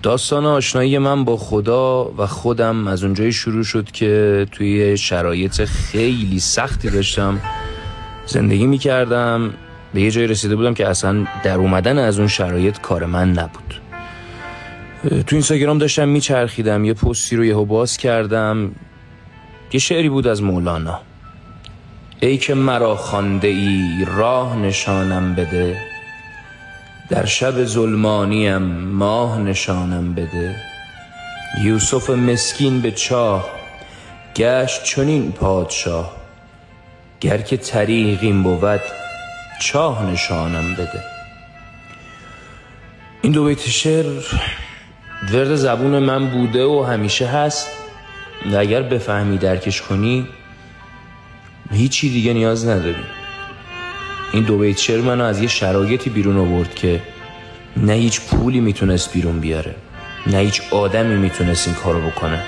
داستان آشنایی من با خدا و خودم از اونجایی شروع شد که توی شرایط خیلی سختی داشتم زندگی میکردم. به یه جایی رسیده بودم که اصلا در اومدن از اون شرایط کار من نبود. تو اینستاگرام داشتم میچرخیدم، یه پستی رو یهو باز کردم، یه شعری بود از مولانا: ای که مرا خوانده ای راه نشانم بده، در شب ظلمانیم ماه نشانم بده. یوسف مسکین به چاه گشت چنین پادشاه، گر که طریقیم بود چاه نشانم بده. این دو بیت شعر ورد زبون من بوده و همیشه هست و اگر بفهمی درکش کنی هیچی دیگه نیاز نداری. این دو بیت شعر منو از یه شرایطی بیرون آورد که نه هیچ پولی میتونست بیرون بیاره، نه هیچ آدمی میتونست این کارو بکنه.